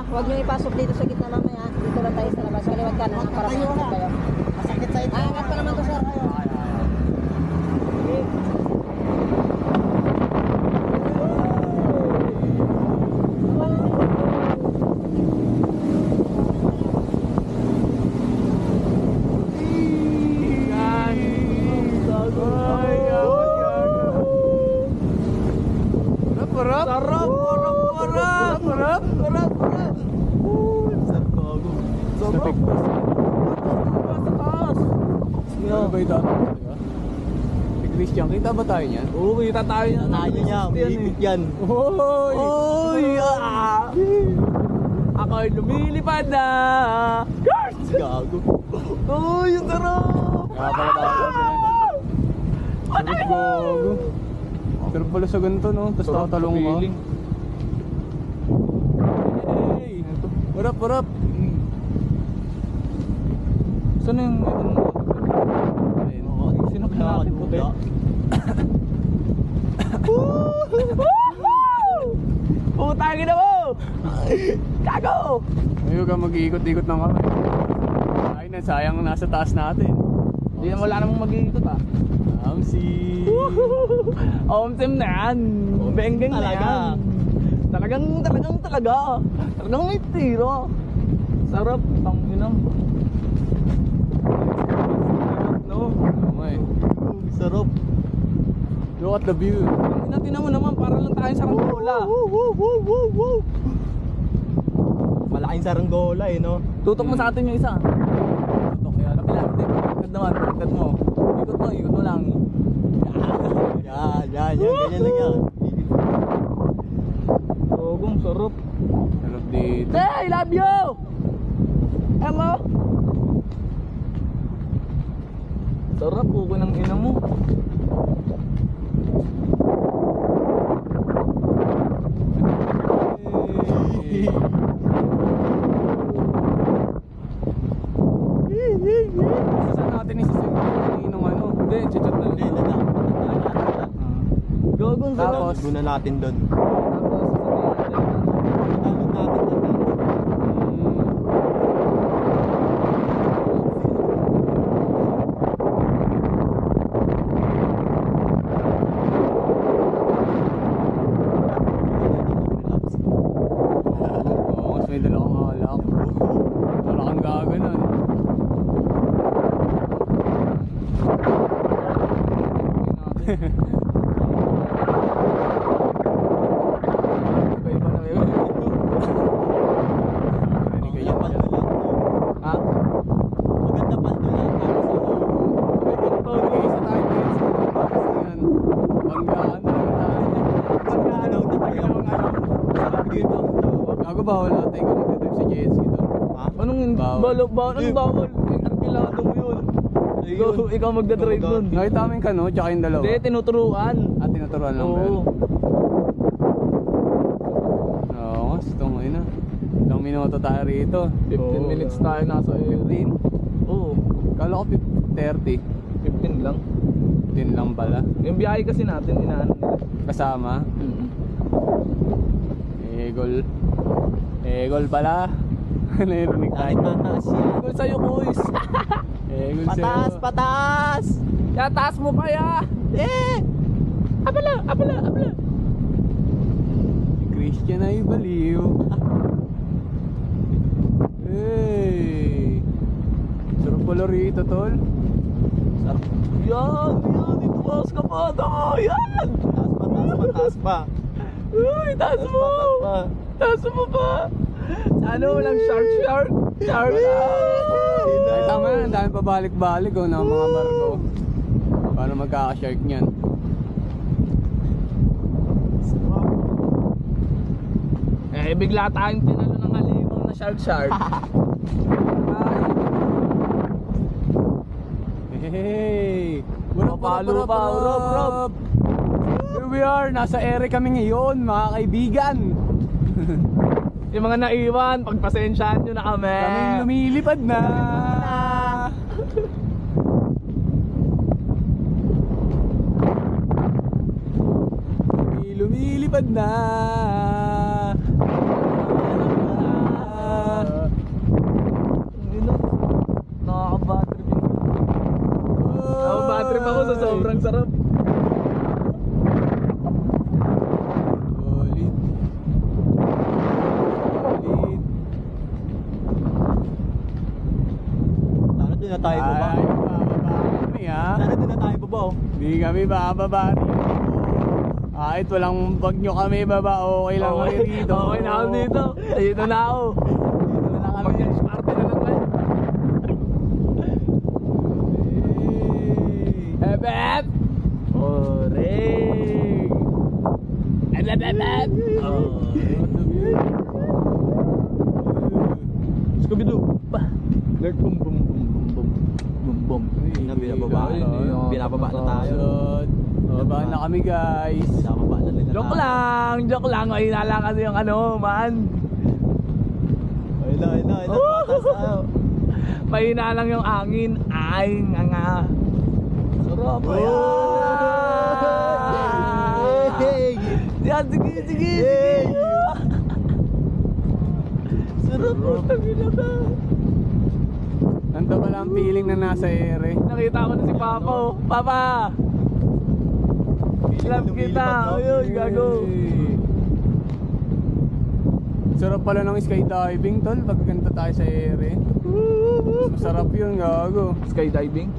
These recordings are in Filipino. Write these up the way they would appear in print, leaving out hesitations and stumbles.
Huwag nyo ipasok dito sa gitna mamaya. Dito lang tayo sa labas. Kaliwat ka na. Para makakit kayo. Masakit sa ito. Angat pa naman to, sir. Christian, kita ba tayo niyan? Oo, kita tayo niyan. Tayo niya, umipit yan. Oy! Oy! Ako'y lumilipad na! Gago. Uy, yung sarap! Kaya pala tayo. Sarap gago. Sarap pala sa ganito, no? Tapos tatalong ka. Hey! Warap, warap! Saan na yung... Sinok na natin po, be? Putangin na mo! Gago! Ayaw ka mag-iikot-ikot ng kamay. Ay na, sayang nasa taas natin. Hindi na wala namang mag-iikot ah. Omsim na yan. Benggeng na yan. Talagang may tiro. Sarap. Tanginang. No? Okay. Sarap. Look at the view. Tingnan mo naman, para lang tayong saranggola. Malaking saranggola eh, no? Tutok mo sa atin yung isa. Tutok yan. Kapila, hindi. Ikot naman, ikot mo. Ikot mo lang. Yan. Ganyan lang yan. Togong, sarap. Sarap dito. Hey, love you! Hello? Sarap, puko ng ina mo. Saan natin isasagin ng ano? Hindi, chat na lang. Gagong sarap. Tapos, guna natin doon. may dalawang alak. Wala kang gaganon. Iba-iba na yun. Ha? Maganda pandulan. Isa tayo guys. Banggaan na Gago bawal natin kung nagdadrive sa jet ski to. Ha? Anong bawal? Anong bawal? Arkilado mo yun. Ikaw magdadrive nun. Nakita namin ka no, tsaka yung dalawa. Hindi, tinuturuan. Tinuturuan lang ba yun? Oo, mas ito ngayon na. Ilang minuto tayo rito. 15 minutes tayo nasa 15? Oo. Kala ko 30. 15 lang. 15 lang pala. Yung biyahe kasi natin, inaano nila. Kasama. Egol pala. Narinig tayo. Pataas yan. Egol sa'yo, boys. Egol sa'yo. Pataas! Kaya taas mo pa ya! Abala! Christian ay baliw. Hey! Sarap pala rito, tol. Sarap. Yan! Ituwas ka pa! Yan! Taas pa! Uy! Taas mo! Taas mo pa! Ano walang shark! Ay, tama na, ang dami pabalik-balik ng mga barko. Paano magkaka-shark niyan? Bigla tayong tinalo ng halimang na shark. Hey! Rob! Here we are, nasa ere kami ngayon, mga kaibigan. Yung mga naiwan, pagpasensyaan nyo na kami. Kaming lumilipad na. Lumilipad na. Ang sarap. Solid. Solid. Sana doon na tayo baba. Ay, bababa kami ha. Sana doon na tayo baba oh. Hindi kami bababa rito. Kahit walang bagyo kami baba, okay lang kami rito. Okay na ako dito. Dito na ako. Dito na kami. Mag-smarte na lang kayo. Ebeb! Oring! Ebeb! Scooby-Doo! Lerk boom boom boom boom boom boom boom. Binababa na tayo. Baba na kami guys. Binababa na nila Joke tayo. lang! Joke lang! Mahina lang kasi yung ano, man. Ayun na, patas tayo. Mahina lang yung angin. Ay, nga. Sarap. Hey! Yan, sige, sige, Hey! sige. Sarap po, tabi-laba. Nandun pala ang feeling na nasa ere. Nakita ko na si Papa. Oh. Papa! Love kita. Ayun, gago. Sarap pala ng skydiving tol pag ganito tayo sa ere. Masarap yun, gago. Skydiving?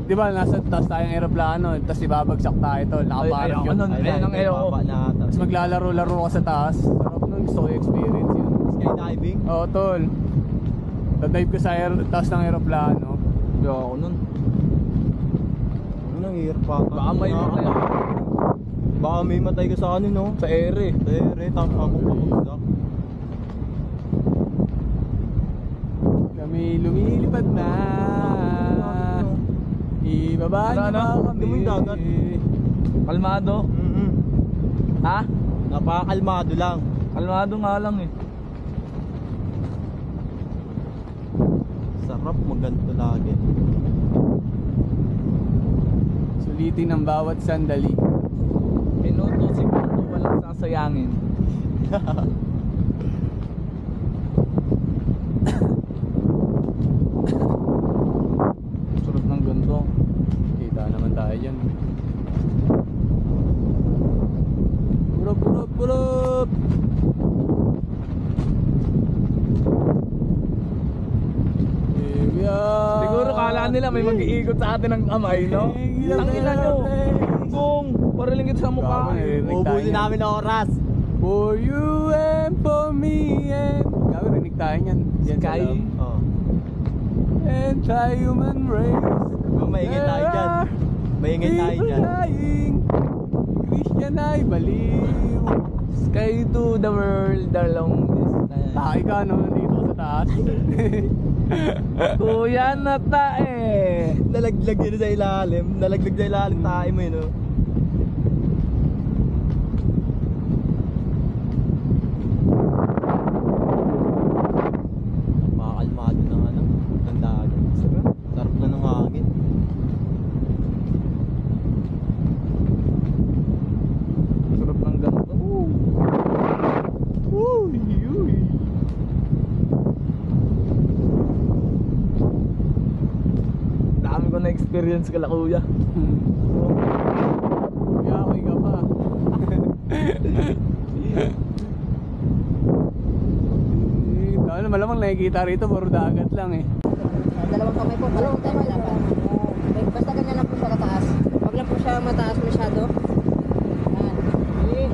Di ba nasa taas tayong aeroplano, tapos ibabagsak tayo tol, nakaparang Ay, yun. ano, Ayun ang ayaw ko. Tapos maglalaro-laro ka sa taas. Sarap nun, gusto ko i-experience yun. Skydiving? Oo tol. Tadive ko sa taas ng aeroplano. Ayaw ako nun. Ano nang hirap pa? Baka may matay ako. Baka may matay ka sa ano no? Sa ere. Tapos ako pabagsak. Kami lumilipad na. Ibaba Ano, niyo ano? ba kami? Hindi mo yung dagat. Kalmado. Ha? Napakakalmado lang. Kalmado nga lang eh. Sarap maganto lagi. Sulitin ang bawat sandali. Minuto, segundo, walang sasayangin. Sarap ng ganito. Kita naman tayo dyan. Purop, purop, purop! Here we are. Siguro kala nila may mag-iikot sa atin ng kamay, no? Tangina nyo! Kung paraling kita sa mukha. Ubusin namin ang oras. For you and for me and... Gabi, rinig tayo niyan. Yan sa Sky. loob. Oh. Anti-human race. Maingay tayo dyan. Maingay tayo dyan. Christian ay baliw. Sky to the world, the long distance. Tayo ka no, nandito ka sa taas. Kuya na tae. Nalaglag yun sa ilalim. Nalaglag sa ilalim tayo mo yun oh. Makakalmado ng ano. Ng dagat. Sarap na ng hangin. Sarap ng ganito. Uy, uy. Dami ko na experience kala kuya. Yakoy ka pa. Ano, malamang nakikita rito, puro dagat lang eh. Dalawang kamay po, dalawang tayo malaban. Basta ganyan lang po siya kataas. Huwag lang po siya mataas masyado. Yan.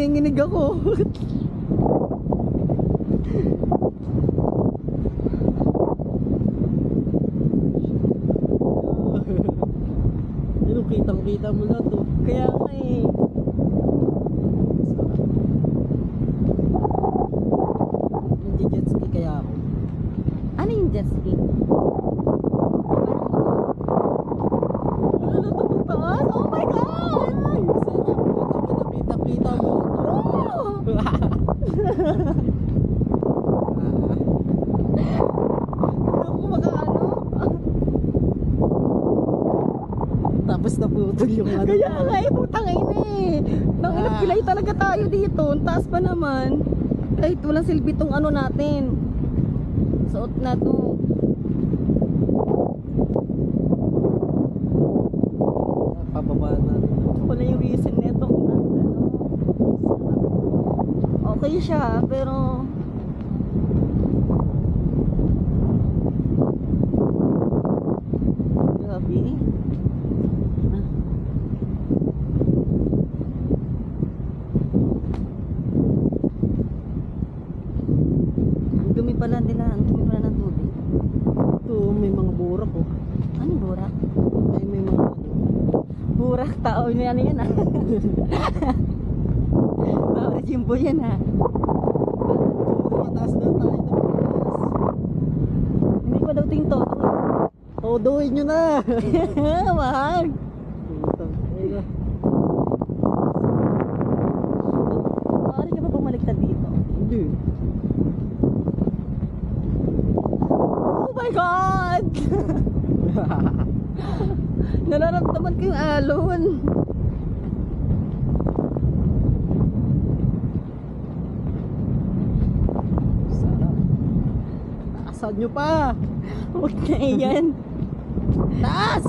nanginginig ako. Ano, kitang-kita mo na to. Kaya nga eh. Hindi jet ski kaya ako. Ano yung jet ski? Ano na ito pong taas? Oh my God! Kita mo. Ako makaano? Tapos naputol yung ano. Kaya nga eh, putang ina eh. Nang pilay talaga tayo dito. Ang taas pa naman. Kahit walang silbi tong ano natin. Suot na to. Pababa na. Wala yung reason nito kung ano. Okay siya, pero grabe. Ang dumi pala nila, ang dumi pala ng tubig. Ito, may mga burak oh. Anong burak? Ay, may mga Burak tao na ano yan ah. Tao na simple yan ah. mataas na tayo. Hindi pa daw ting toto. Todoin nyo na. Mahal. Maaari ka ba bumaliktad dito? Hindi. Oh my God! Nararamdaman ko yung alon. Sarap. Taasan nyo pa. Huwag na yan. Taas!